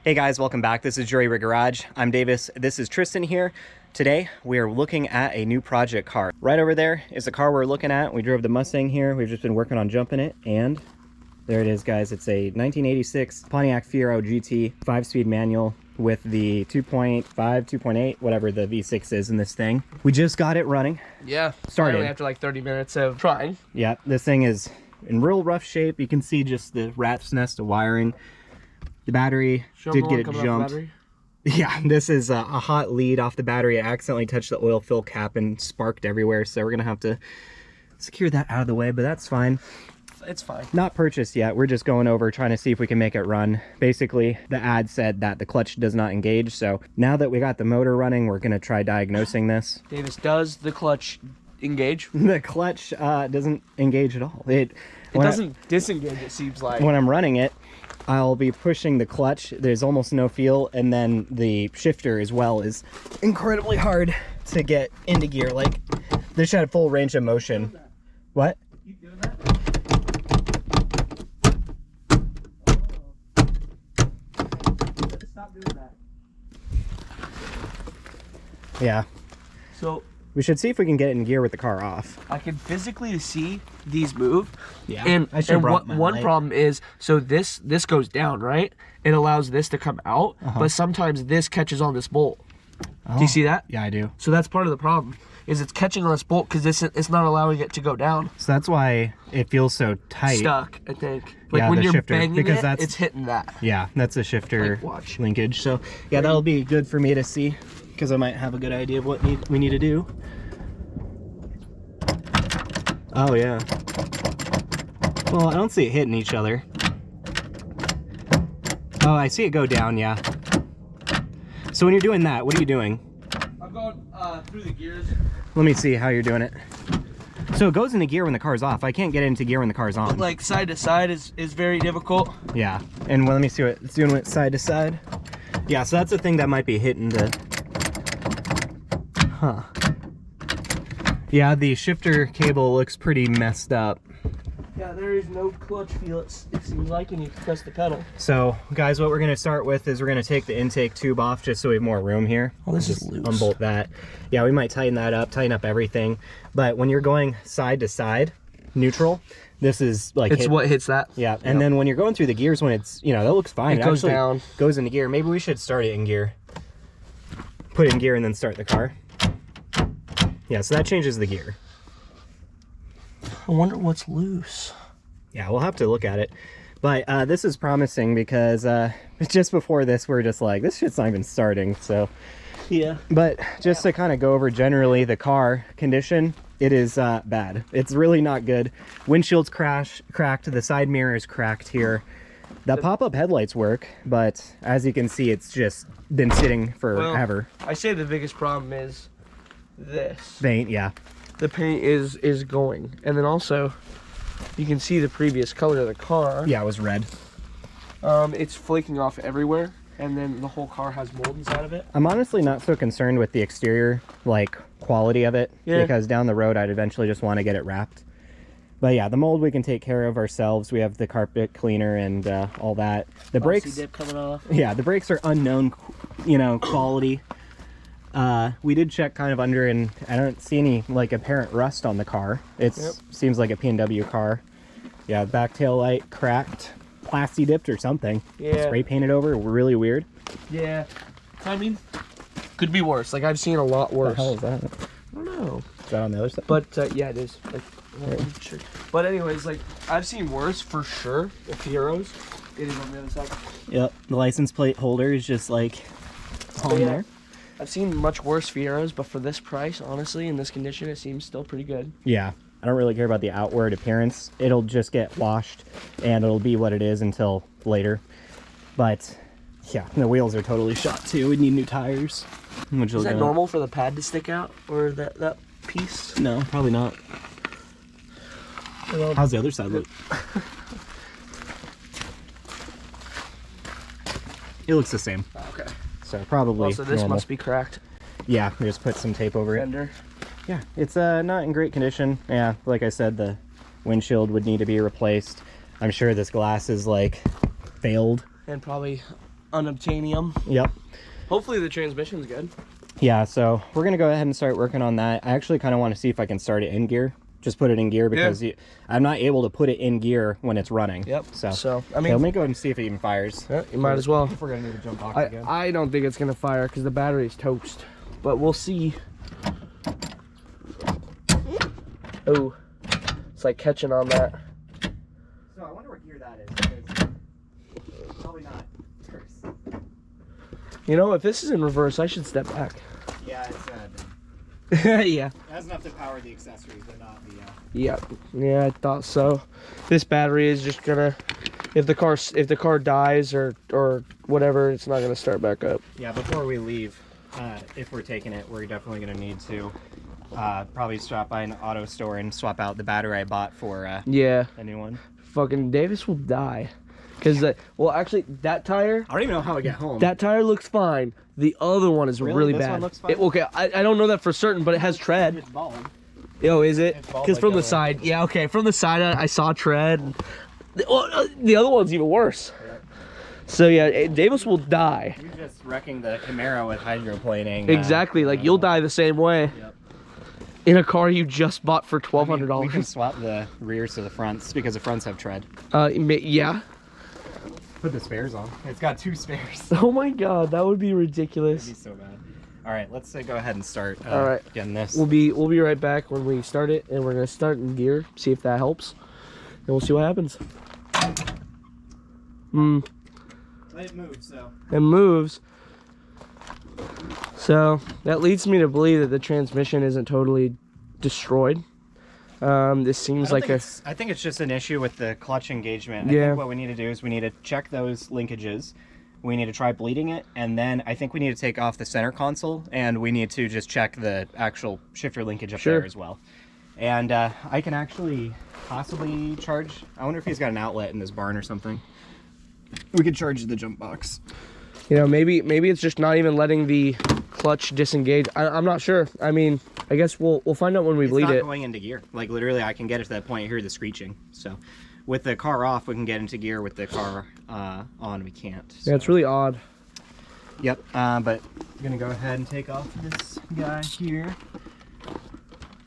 Hey guys, welcome back. This is Jury Rig Garage. I'm Davis. This is Tristan here. Today we are looking at a new project car. Right over there is the car we're looking at. We drove the Mustang here. We've just been working on jumping it, and there it is, guys. It's a 1986 Pontiac Fiero GT 5-speed manual with the 2.5, 2.8, whatever the V6 is in this thing. We just got it running. Yeah, started after like 30 minutes of trying. Yeah, this thing is in real rough shape. You can see just the rat's nest of wiring. The battery did get it jumped. Yeah, this is a hot lead off the battery. It accidentally touched the oil fill cap and sparked everywhere, so we're gonna have to secure that out of the way, but that's fine. It's fine. Not purchased yet. We're just going over trying to see if we can make it run. Basically, the ad said that the clutch does not engage, so now that we got the motor running, we're gonna try diagnosing this. Davis, does the clutch engage? The clutch doesn't engage at all. It doesn't disengage, it seems like. When I'm running it, I'll be pushing the clutch. There's almost no feel, and then the shifter as well is incredibly hard to get into gear. Like, this should have full range of motion. What? Keep doing that? Stop doing that. Yeah. So we should see if we can get it in gear with the car off. I can physically see these move. Yeah. And one problem is, so this goes down, right? It allows this to come out, but sometimes this catches on this bolt. Do you see that? Yeah, I do. So that's part of the problem, is it's catching on this bolt because it's not allowing it to go down. So that's why it feels so tight. Stuck, I think. Like, yeah, when you're shifter, banging because it, it's hitting that. Yeah, that's a shifter Like, watch. linkage. So yeah, that'll be good for me to see, because I might have a good idea of what we need to do. Oh yeah. Well, I don't see it hitting each other. Oh, I see it go down, yeah. So when you're doing that, what are you doing? I'm going through the gears. Let me see how you're doing it. So it goes into gear when the car's off. I can't get into gear when the car's on. Like side to side is very difficult. Yeah, and well, let me see what it's doing with side to side. Yeah, so that's the thing that might be hitting the... Huh. Yeah, the shifter cable looks pretty messed up. Yeah, there is no clutch feel, it seems like, and you press the pedal. So, guys, what we're going to start with is we're going to take the intake tube off just so we have more room here. Oh, this is loose. Unbolt that. Yeah, we might tighten that up, tighten up everything. But when you're going side to side, neutral, this is like... It's what hits that. Yeah, and then when you're going through the gears, when it's, you know, that looks fine. It goes down. Goes into gear. Maybe we should start it in gear. Put it in gear and then start the car. Yeah, so that changes the gear. I wonder what's loose. Yeah, we'll have to look at it. But this is promising because just before this, we're just like, this shit's not even starting, so. Yeah. But just to kind of go over generally the car condition, it is bad. It's really not good. Windshield's cracked, the side mirror is cracked here. The pop-up headlights work, but as you can see, it's just been sitting forever. Well, I say the biggest problem is this. Paint, yeah. The paint is going, and then also you can see the previous color of the car. Yeah, it was red. It's flaking off everywhere, and then the whole car has mold inside of it. I'm honestly not so concerned with the exterior, like, quality of it, because down the road I'd eventually just want to get it wrapped. But yeah, the mold we can take care of ourselves. We have the carpet cleaner and all that. The brakes, dip coming off. Yeah, the brakes are unknown, you know, quality. We did check kind of under, and I don't see any like apparent rust on the car. It seems like a P&W car. Yeah, back tail light cracked, plasti dipped or something. Yeah. Spray painted over, really weird. Yeah, I mean, could be worse. Like, I've seen a lot worse. What the hell is that? I don't know. Is that on the other side? But yeah, it is. Like, sure. But anyways, like, I've seen worse for sure. The Fieros, it is on the other side. Yep, the license plate holder is just like on there. I've seen much worse Fieros, but for this price, honestly, in this condition, it seems still pretty good. Yeah, I don't really care about the outward appearance. It'll just get washed, and it'll be what it is until later. But yeah, the wheels are totally shot too. We need new tires. Is that normal for the pad to stick out, or that piece? No, probably not. Well, how's the other side look? It looks the same. Okay. So probably also, this normal. must be cracked. Yeah, we just put some tape over Fender. it. Yeah, it's not in great condition. Yeah, like I said, the windshield would need to be replaced. I'm sure this glass is like failed. And probably unobtainium. Yep. Hopefully the transmission's good. Yeah, so we're gonna go ahead and start working on that. I actually kind of want to see if I can start it in gear. Just put it in gear because I'm not able to put it in gear when it's running. Yep. So I mean, let me go ahead and see if it even fires. Yeah, you might as well. If we're gonna need to jump off again. I don't think it's gonna fire because the battery's toast, but we'll see. Oh, it's like catching on that. So I wonder what gear that is. Because probably not reverse. You know, if this is in reverse, I should step back. Yeah, it's Yeah. it has enough to power the accessories, but not the. Yeah, I thought so. This battery is just gonna, if the car dies or whatever, it's not gonna start back up. Yeah, before we leave, if we're taking it, we're definitely gonna need to probably stop by an auto store and swap out the battery I bought for a new one. Fucking Davis will die, because well, actually, that tire. I don't even know how I get home. That tire looks fine. The other one is really this bad. one looks fine? Okay, I don't know that for certain, but it has tread. It's bald. Yo, is it? It's bald Because like from the the other side, yeah, okay, from the side I saw tread. The other one's even worse. Yep. So yeah, Davis will die. You're just wrecking the Camaro with hydroplaning. Exactly, like you'll die the same way. Yep. In a car you just bought for $1,200. We can swap the rears to the fronts because the fronts have tread. Yeah. Put the spares on. It's got 2 spares. Oh my god, that would be ridiculous. That'd be so bad. All right, let's go ahead and start All right. getting this. We'll be right back when we start it, and we're gonna start in gear, see if that helps, and we'll see what happens. It moves, so. It moves. So that leads me to believe that the transmission isn't totally destroyed. This seems like I think it's just an issue with the clutch engagement. Yeah. I think what we need to do is we need to check those linkages. We need to try bleeding it, and then I think we need to take off the center console, and we need to just check the actual shifter linkage up there as well. And I can actually possibly charge. I wonder if he's got an outlet in this barn or something. We could charge the jump box. You know, maybe it's just not even letting the clutch disengage. I'm not sure. I mean, I guess we'll find out when we bleed it. It's not going into gear. Like literally, I can get it to that point. Hear the screeching. So, with the car off, we can get into gear. With the car on, we can't. So. Yeah, it's really odd. Yep. But I'm gonna go ahead and take off this guy here.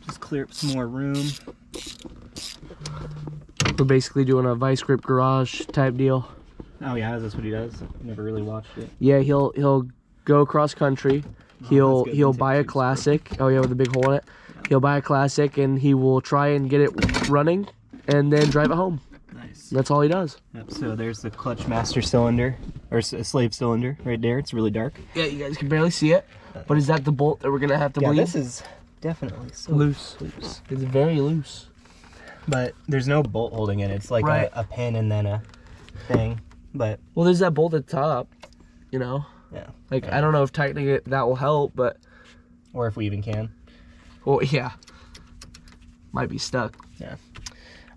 Just clear up some more room. We're basically doing a vice grip garage type deal. Oh yeah, that's what he does. Never really watched it. Yeah, he'll go cross country. He'll buy a classic. Oh yeah, with a big hole in it. He'll buy a classic and he will try and get it running and then drive it home. Nice. That's all he does. Yep. So there's the clutch master cylinder or slave cylinder right there. It's really dark. Yeah, you guys can barely see it. But is that the bolt that we're gonna have to bleed? This is definitely so loose. It's very loose. But there's no bolt holding it. It's like a pin and then a thing. But well, there's that bolt at the top, you know. Yeah. Like I don't know if tightening it that will help, but or if we even can. Well, yeah. Might be stuck. Yeah.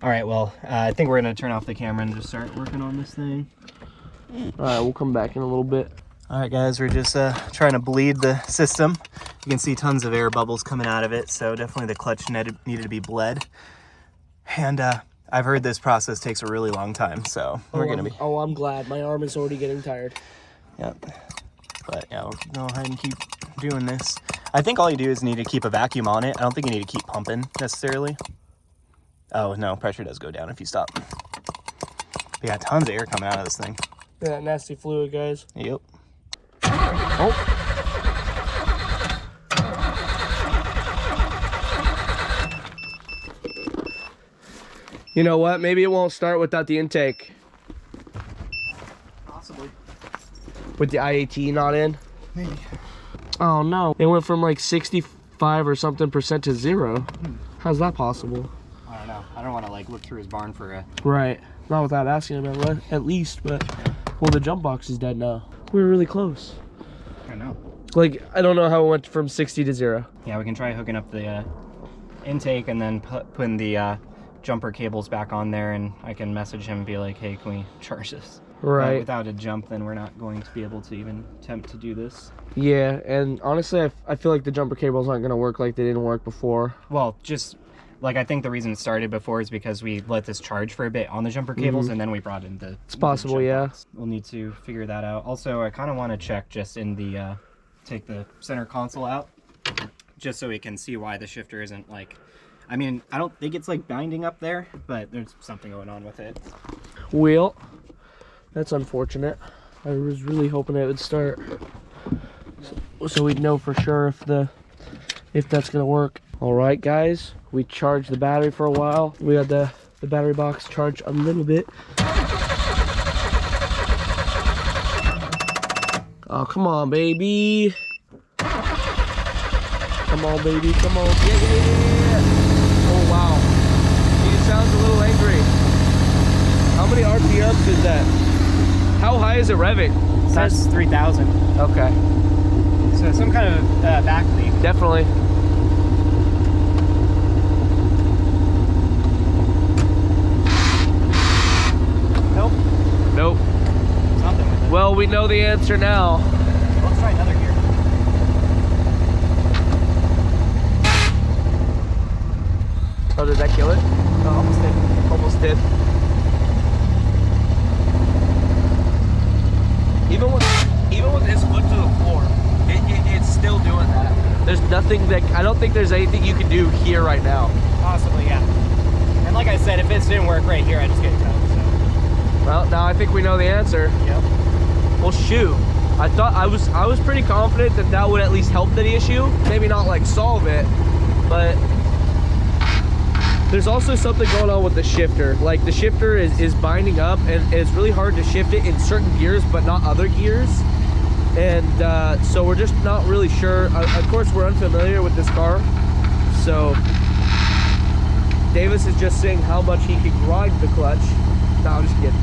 All right. Well, I think we're gonna turn off the camera and just start working on this thing. All right, we'll come back in a little bit. All right, guys. We're just trying to bleed the system. You can see tons of air bubbles coming out of it, so definitely the clutch needed to be bled. And I've heard this process takes a really long time, so we're gonna be. Oh, I'm glad. My arm is already getting tired. Yep. But yeah, we'll go ahead and keep doing this. I think all you do is need to keep a vacuum on it. I don't think you need to keep pumping necessarily. Oh no, pressure does go down if you stop. But yeah, tons of air coming out of this thing. That nasty fluid, guys. Yep. Oh. You know what? Maybe it won't start without the intake. Possibly. With the IAT not in? Maybe. Oh no. It went from like 65 or something % to 0. How's that possible? I don't know. I don't want to like look through his barn for a... Right. Not without asking him at least, but... Well, the jump box is dead now. We were really close. I know. Like, I don't know how it went from 60 to 0. Yeah, we can try hooking up the intake and then putting the jumper cables back on there, and I can message him and be like, hey, can we charge this? Right. But without a jump, then we're not going to be able to even attempt to do this. Yeah, and honestly, I feel like the jumper cables aren't going to work like they didn't work before. Well, just Like, I think the reason it started before is because we let this charge for a bit on the jumper cables, and then we brought in the... It's possible, yeah. Box. We'll need to figure that out. Also, I kind of want to check just in the, take the center console out, just so we can see why the shifter isn't, like... I mean, I don't think it's, like, binding up there, but there's something going on with it. Wheel. That's unfortunate. I was really hoping it would start, so we'd know for sure if that's gonna work. All right, guys, we charged the battery for a while. We had the battery box charged a little bit. Oh, come on, baby. Come on, baby, come on. Yeah. Oh, wow. He sounds a little angry. How many RPMs is that? How high is it revving? That's 3,000. Okay. So some kind of back leak. Definitely. Nope. Something with it. Well, we know the answer now. Let's try another gear. Oh, did that kill it? Oh, almost did. Almost did. Even with his foot to the floor, it's still doing that. There's nothing that, I don't think there's anything you can do here right now. Possibly, yeah. And like I said, if this didn't work right here, I just get it towed, so. Well, now I think we know the answer. Yep. Well, shoot. I thought I was pretty confident that would at least help the issue. Maybe not like solve it, but there's also something going on with the shifter. Like the shifter is binding up, and it's really hard to shift it in certain gears, but not other gears. And so we're just not really sure. Of course, we're unfamiliar with this car, so Davis is just saying how much he can grind the clutch. No, I'm just kidding.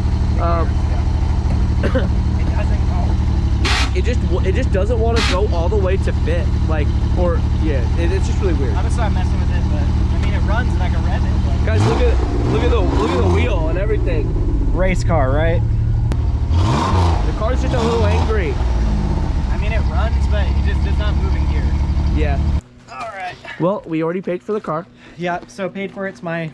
It just doesn't want to go all the way to fit, like, or yeah, it's just really weird. I'm gonna start messing with it, but I mean, it runs and I can rev it. But... Guys, look at the wheel and everything. Race car, right? The car's just a little angry. I mean, it runs, but it just does not move in gear. Yeah. All right. Well, we already paid for the car. Yeah. So paid for it's my.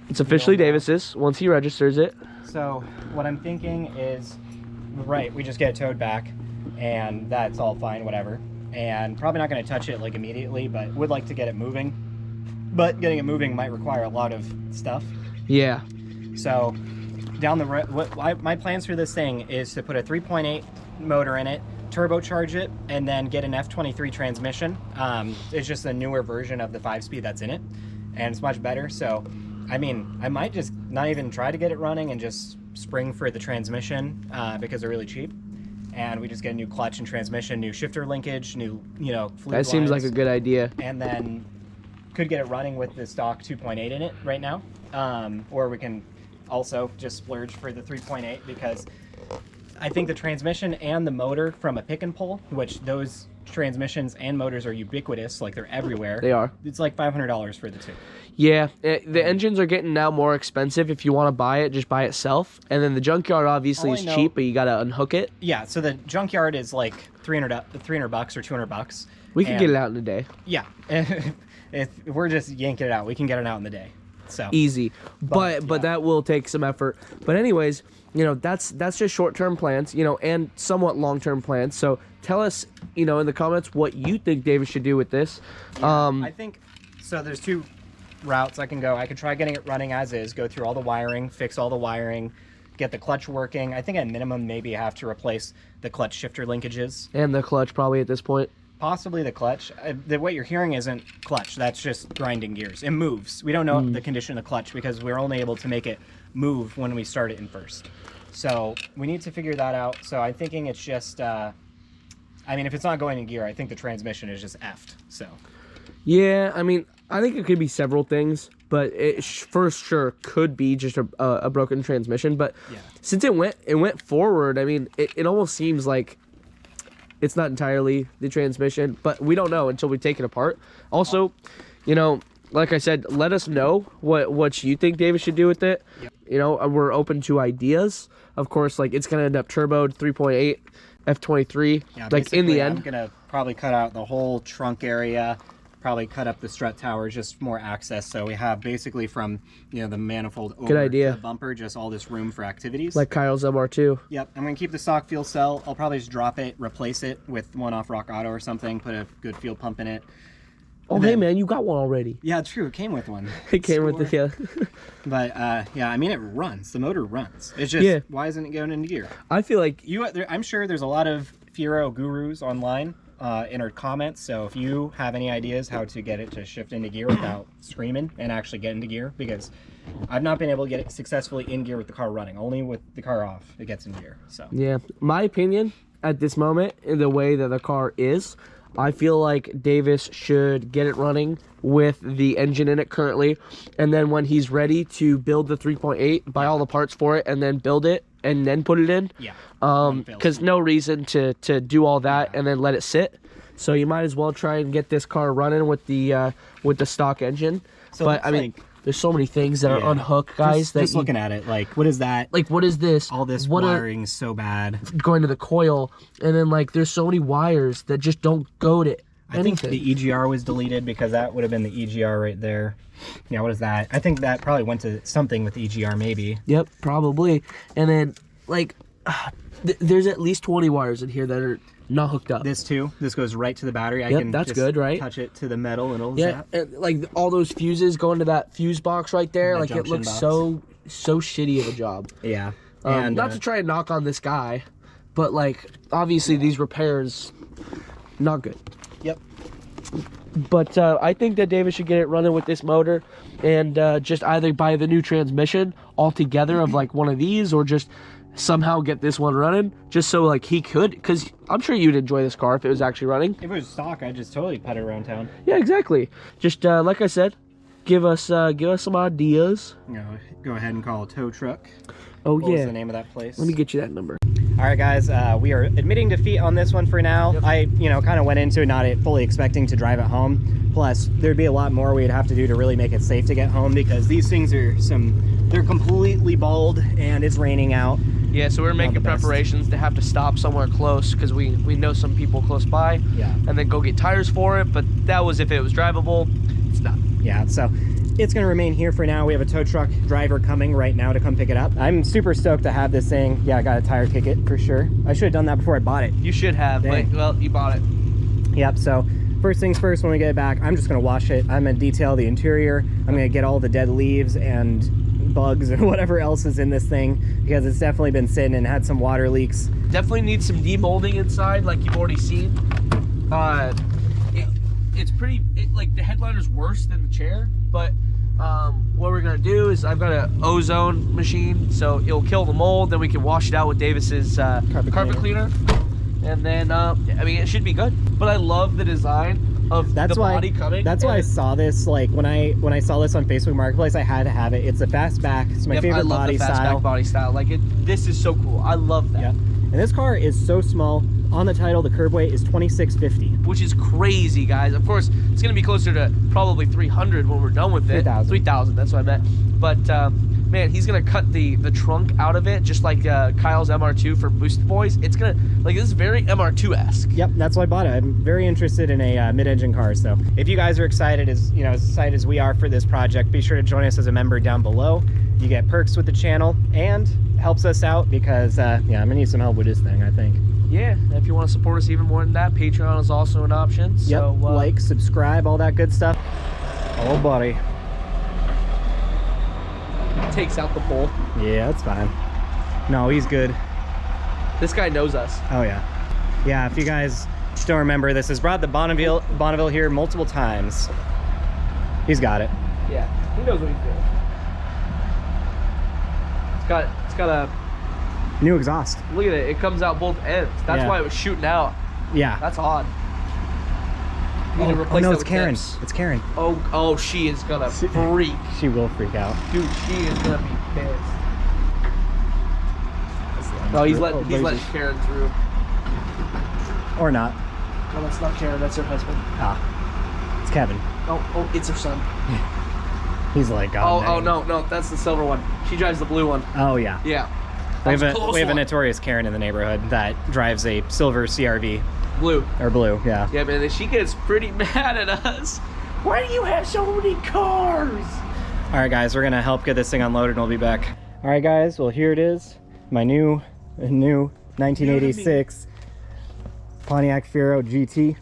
It's officially Davis's once he registers it. So what I'm thinking is, right, we just get it towed back, and that's all fine, whatever. And probably not going to touch it like immediately, but would like to get it moving. But getting it moving might require a lot of stuff. Yeah. So down the road, my plans for this thing is to put a 3.8 motor in it, turbocharge it, and then get an F23 transmission. It's just a newer version of the 5-speed that's in it, and it's much better. So I mean, I might just not even try to get it running and just spring for the transmission because they're really cheap. And we just get a new clutch and transmission, new shifter linkage, new, fluid That seems like a good idea. And then could get it running with the stock 2.8 in it right now. Or we can also just splurge for the 3.8 because I think the transmission and the motor from a pick and pull, which those transmissions and motors are ubiquitous, like they're everywhere. They are. It's like $500 for the two. Yeah, the engines are getting now more expensive. If you want to buy it, just buy it self. And then the junkyard obviously is cheap, but you got to unhook it. Yeah, so the junkyard is like $300 or $200. We can get it out in a day. Yeah, if we're just yanking it out, we can get it out in the day. So easy, but that will take some effort. But anyways, that's just short-term plans, and somewhat long-term plans. So tell us, in the comments what you think David should do with this. I think so. There's two routes I can go. I could try getting it running as is, go through all the wiring, fix all the wiring, get the clutch working. I think at minimum maybe have to replace the clutch shifter linkages. And the clutch probably at this point. Possibly the clutch. What you're hearing isn't clutch. That's just grinding gears. It moves. We don't know the condition of the clutch because we're only able to make it move when we start it in first. So we need to figure that out. So I'm thinking it's just, I mean, if it's not going in gear, I think the transmission is just effed. So. Yeah, I mean, I think it could be several things, but it for sure could be just a broken transmission. But since it went forward, I mean, it almost seems like it's not entirely the transmission, but we don't know until we take it apart. Also, like I said, let us know what you think David should do with it. We're open to ideas. Of course, like it's gonna end up turboed 3.8 F23. Yeah, like in the end, I'm gonna probably cut out the whole trunk area, probably cut up the strut tower, just more access. So we have basically from, you know, the manifold over Good idea. to the bumper, just all this room for activities. Like Kyle's MR2. Yep, I'm gonna keep the stock fuel cell. I'll probably just drop it, replace it with one off Rock Auto or something, put a good fuel pump in it. Oh, And hey, then- man, you got one already. Yeah, true, it came with one. It came with the, yeah. But yeah, I mean, it runs. The motor runs. It's just, Yeah. why isn't it going into gear? I feel like, I'm sure there's a lot of Fiero gurus online in our comments, so if you have any ideas how to get it to shift into gear without screaming and actually get into gear, because I've not been able to get it successfully in gear with the car running. Only with the car off it gets in gear. So yeah, my opinion at this moment, in the way that the car is, I feel like Davis should get it running with the engine in it currently, and then when he's ready to build the 3.8, buy all the parts for it, and then build it, and then put it in. yeah, Because no reason to do all that and then let it sit. So you might as well try and get this car running with the stock engine. So but I mean, there's so many things that are unhooked, guys. Just looking at it, like, what is that? Like, what is this? All this what wiring is so bad. going to the coil, and then like there's so many wires that just don't go to I think anything. the EGR was deleted because that would have been the EGR right there. Yeah, what is that? I think that probably went to something with the EGR maybe. Yep, probably. And then like there's at least 20 wires in here that are not hooked up. This too. This goes right to the battery. I Yep, can that's just good, right? touch it to the metal and it'll Yeah, zap. and, like all those fuses go into that fuse box right there. That Like it junction looks box. so shitty of a job. Yeah. Not to try and knock on this guy, but like obviously these repairs, not good. Yep. But I think that Davis should get it running with this motor, and just either buy the new transmission altogether of like one of these, or just somehow get this one running, just so like he could, because I'm sure you'd enjoy this car if it was actually running. If it was stock, I'd just totally put it around town. Yeah, exactly. Just like I said, give us some ideas. You know, go ahead and call a tow truck. Oh What was yeah, the name of that place? let me get you that number. All right, guys, we are admitting defeat on this one for now. Yep. I, kind of went into it not fully expecting to drive it home. Plus, there'd be a lot more we'd have to do to really make it safe to get home, because these things are they're completely bald and it's raining out. Yeah, so we're making the best. preparations to have to stop somewhere close, because we know some people close by. Yeah. And then go get tires for it, but that was if it was drivable. It's not. Yeah, so it's going to remain here for now. We have a tow truck driver coming right now to come pick it up. I'm super stoked to have this thing. Yeah, I got a tire ticket for sure. I should have done that before I bought it. You should have, Dang. but well, you bought it. Yep, so first things first, when we get it back, I'm just going to wash it. I'm going to detail the interior. I'm going to get all the dead leaves and bugs and whatever else is in this thing, because it's definitely been sitting and had some water leaks. Definitely needs some demolding inside, like you've already seen. It's pretty, like the headliner's worse than the chair, but what we're gonna do is I've got an ozone machine, so it'll kill the mold. Then we can wash it out with Davis's carpet cleaner, and then I mean, it should be good. But I love the design of the body coming. That's why I saw this. Like when I saw this on Facebook Marketplace, I had to have it. It's a fastback. It's my favorite body the style. fastback body style. Like this is so cool. I love that. Yeah. And this car is so small. On the title, the curb weight is 2650. Which is crazy, guys. Of course, it's going to be closer to probably 300 when we're done with it. 3,000. 3,000, that's what I meant. But, man, he's going to cut the trunk out of it, just like Kyle's MR2 for Boosted Boys. It's going to, like, this is very MR2-esque. Yep, that's why I bought it. I'm very interested in a mid-engine car. So if you guys are excited as excited as we are for this project, be sure to join us as a member down below. You get perks with the channel and helps us out because, yeah, I'm going to need some help with this thing, I think. Yeah, and if you want to support us even more than that, Patreon is also an option. Yep, So, like, subscribe, all that good stuff. Oh, buddy. Takes out the pole. Yeah, that's fine. No, he's good. This guy knows us. Oh, yeah. Yeah, if you guys don't remember, this has brought the Bonneville here multiple times. He's got it. Yeah, he knows what he's doing. It's got a, New exhaust. look at it, it comes out both ends. That's Yeah. why it was shooting out. Yeah. That's odd. You need to Oh, replace no, that it's with Karen. tips. It's Karen. Oh, she is gonna freak. She will freak out. Dude, she is gonna be pissed. No, he's letting Karen through. Or not. No, that's not Karen, that's her husband. Ah. It's Kevin. Oh, it's her son. He's like, Oh, no, that's the silver one. She drives the blue one. Oh, yeah. Yeah. We have That was a close one. notorious Karen in the neighborhood that drives a silver CRV. Blue. Or blue, yeah. Yeah, man, she gets pretty mad at us. Why do you have so many cars? All right, guys, we're gonna help get this thing unloaded and we'll be back. All right, guys, well, here it is. My new 1986 Pontiac Fiero GT.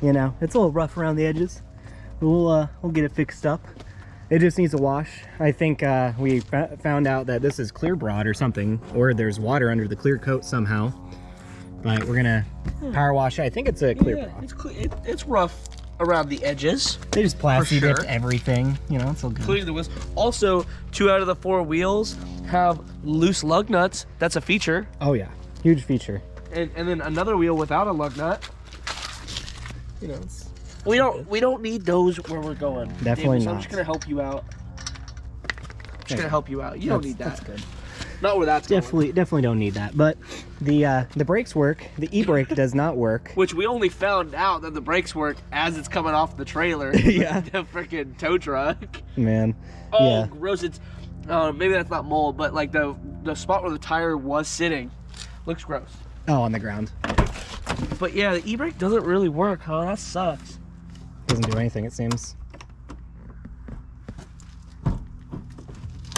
You know, it's a little rough around the edges. We'll get it fixed up. It just needs a wash. I think we found out that this is clear broad or something, or there's water under the clear coat somehow. But we're gonna power wash it. I think it's a clear broad. It's rough around the edges. They just plastic dipped sure. everything. You know, it's all good. Including the wheels. Also, 2 out of the 4 wheels have loose lug nuts. That's a feature. Oh yeah, huge feature. And then another wheel without a lug nut. You know, we don't need those where we're going. Definitely Davis, not. I'm just gonna help you out. You don't need that. That's good. Not where that's going. Definitely don't need that. But the brakes work. The e-brake does not work. Which we only found out that the brakes work as it's coming off the trailer. Yeah. The freaking tow truck. Man. Oh, Yeah. gross! It's maybe that's not mold, but like the spot where the tire was sitting looks gross. Oh, on the ground. But yeah, the e-brake doesn't really work, huh? That sucks. Doesn't do anything, it seems.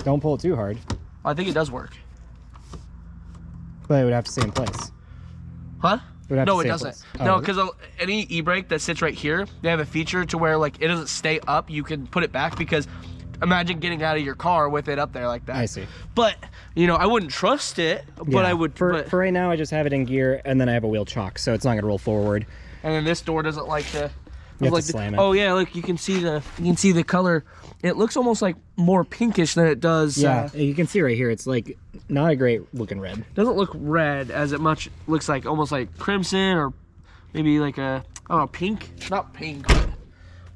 Don't pull it too hard. I think it does work. But it would have to stay in place. Huh? No, it doesn't. Place. Oh, No, really? because any e-brake that sits right here, they have a feature to where like it doesn't stay up. You can put it back because imagine getting out of your car with it up there like that. I see. But you know, I wouldn't trust it. But Yeah. I would. For right now, I just have it in gear, and then I have a wheel chock, so it's not gonna roll forward. And then this door doesn't like to. You have like to slam it. Oh yeah, look, you can see the color. It looks almost like more pinkish than it does. Yeah, you can see right here. It's like not a great looking red. Doesn't look red as it much looks like almost like crimson or maybe like a I don't know, pink. Not pink,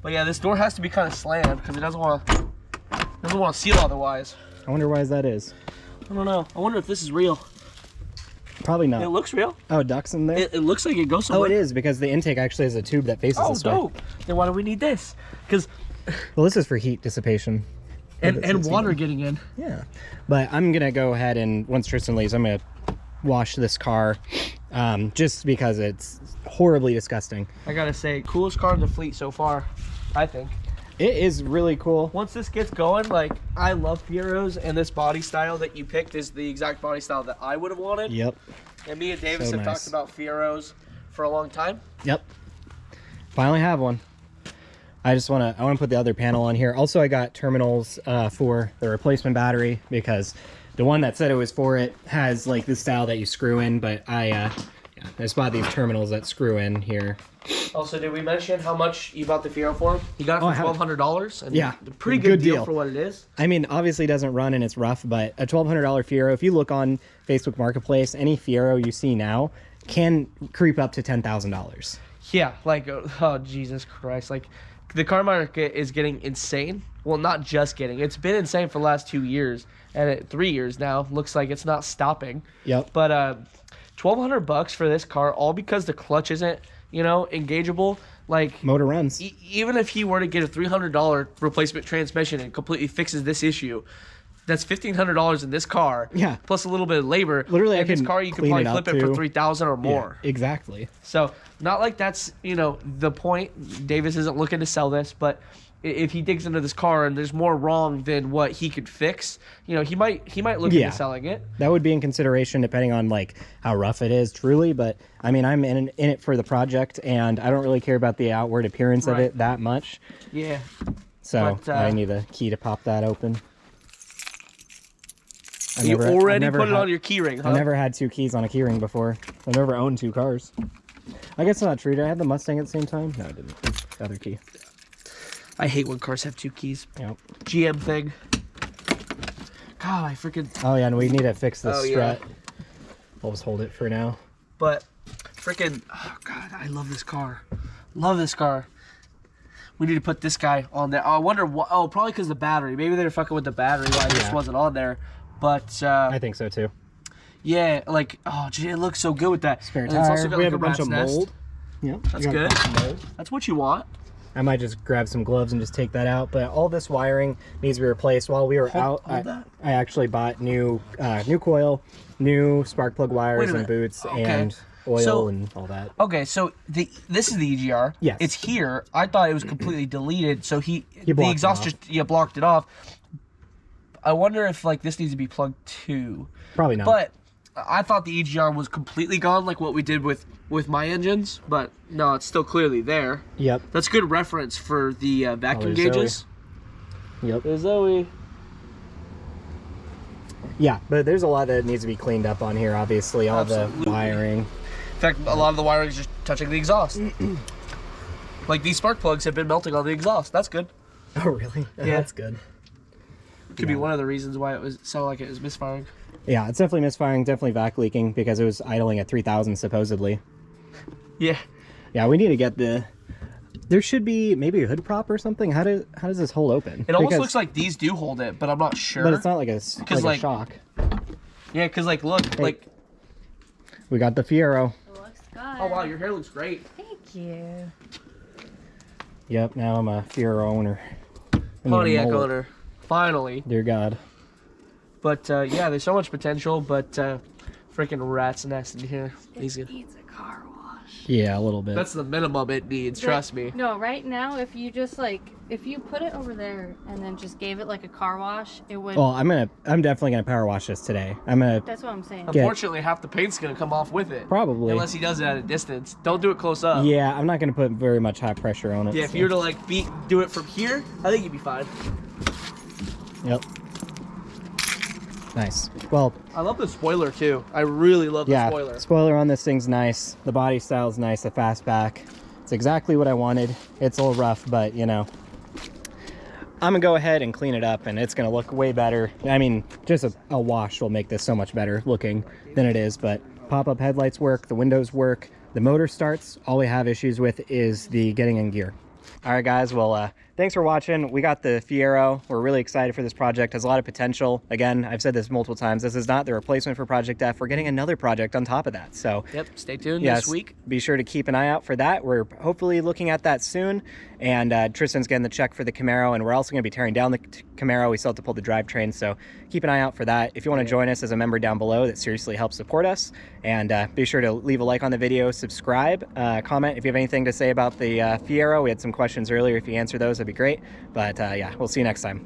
but yeah, this door has to be kind of slammed because it doesn't want to seal otherwise. I wonder why that is. I don't know. I wonder if this is real. Probably not. It looks real. Oh, ducts in there? It looks like it goes somewhere. Oh, it is, because the intake actually has a tube that faces Oh, this way. dope. Then why do we need this? Because Well, this is for heat dissipation. and water getting in. Yeah. But I'm going to go ahead and, once Tristan leaves, I'm going to wash this car just because it's horribly disgusting. I gotta say, coolest car in the fleet so far, I think. It is really cool. Once this gets going, like, I love Fieros, and this body style that you picked is the exact body style that I would have wanted. Yep. And me and Davis So have nice. talked about Fieros for a long time. Yep. Finally have one. I want to put the other panel on here. Also, I got terminals for the replacement battery because the one that said it was for it has like this style that you screw in, but I just bought these terminals that screw in here. Also, did we mention how much you bought the Fiero for? You got it for $1,200. And Yeah, a pretty good deal for what it is. I mean, obviously it doesn't run and it's rough, but a $1,200 Fiero, if you look on Facebook Marketplace, any Fiero you see now can creep up to $10,000. Yeah, like, oh, Jesus Christ. Like, the car market is getting insane. Well, not just getting. It's been insane for the last 2 years. And 3 years now. Looks like it's not stopping. Yep. But $1,200 for this car, all because the clutch isn't, engageable. Like, Motor runs. Even if he were to get a $300 replacement transmission and completely fixes this issue, that's $1,500 in this car. Yeah. Plus a little bit of labor. Literally, and I this can car you could clean probably it up flip it for too. $3,000 or more. Yeah, exactly. So not like that's the point. Davis isn't looking to sell this, but if he digs into this car and there's more wrong than what he could fix, he might look into selling it. That would be in consideration depending on like how rough it is truly, but I mean I'm in it for the project and I don't really care about the outward appearance of it that much. Yeah. So But, I need a key to pop that open. You already put it on your key ring, huh? I've never had 2 keys on a keyring before. I've never owned 2 cars. I guess not true. Did I have the Mustang at the same time? No, I didn't. The other key. I hate when cars have 2 keys. Yep. GM thing. God, I freaking... Oh yeah, and we need to fix the strut. Yeah. I'll just hold it for now. But freaking... Oh, God, I love this car. Love this car. We need to put this guy on there. I wonder what... Oh, probably because the battery. Maybe they're fucking with the battery why it just wasn't on there. But... I think so too. Yeah, like... Oh, gee, it looks so good with that. Spare And tire. it's also got We like have a bunch of rat's nest. mold. Yep. That's good. That's what you want. I might just grab some gloves and just take that out, but all this wiring needs to be replaced. While we were out, I actually bought new coil, new spark plug wires and boots, and oil and all that. Okay, so this is the EGR. Yes. It's here. I thought it was completely deleted, so the blocked exhaust it just blocked it off. I wonder if like this needs to be plugged too. Probably not. But I thought the EGR was completely gone, like what we did with my engines. But no, it's still clearly there. Yep. That's good reference for the vacuum there's gauges. Yep. There's Zoe. Yeah, but there's a lot that needs to be cleaned up on here, obviously. All Absolutely. the wiring. In fact, a lot of the wiring is just touching the exhaust. Like these spark plugs have been melting on the exhaust. That's good. Oh, really? Yeah. That's good. Could be one of the reasons why it sounded like it was misfiring. Yeah, it's definitely misfiring, definitely vac leaking because it was idling at 3,000 supposedly. Yeah. Yeah, we need to get there should be maybe a hood prop or something. How does this hold open? It almost looks like these do hold it, but I'm not sure. But it's not like a shock. Yeah, because like look, Hey, like we got the Fiero. It looks good. oh wow, your hair looks great. Thank you. Yep, now I'm a Fiero owner. I need a Pontiac mullet. owner, finally. Dear God. But yeah, there's so much potential, but freaking rat's nest in here. He's It good. needs a car wash. Yeah, a little bit. That's the minimum it needs. Trust me. No, right now, if you just if you put it over there and then just gave it like a car wash, it would. Well, I'm definitely gonna power wash this today. That's what I'm saying. Unfortunately, half the paint's gonna come off with it. Probably. Unless he does it at a distance. Don't do it close up. Yeah, I'm not gonna put very much high pressure on it. Yeah, if so. you were to like do it from here, I think you'd be fine. Yep. Nice. Well, I love the spoiler too. I really love the yeah, spoiler. spoiler on this thing's nice. The body style's nice, the fastback. It's exactly what I wanted. It's a little rough, but you know, I'm gonna go ahead and clean it up and it's gonna look way better. I mean, just a wash will make this so much better looking than it is, but pop-up headlights work, the windows work, the motor starts. All we have issues with is the getting in gear. All right, guys, well, thanks for watching. We got the Fiero. We're really excited for this project. It has a lot of potential. Again, I've said this multiple times. This is not the replacement for Project F. We're getting another project on top of that. So Yep, stay tuned yes, this week. be sure to keep an eye out for that. We're hopefully looking at that soon. And Tristan's getting the check for the Camaro, and we're also going to be tearing down the Camaro. We still have to pull the drivetrain, so keep an eye out for that. If you want to join us as a member down below, that seriously helps support us. And be sure to leave a like on the video, subscribe, comment if you have anything to say about the Fiero. We had some questions earlier. If you answer those, that'd be great. But yeah, we'll see you next time.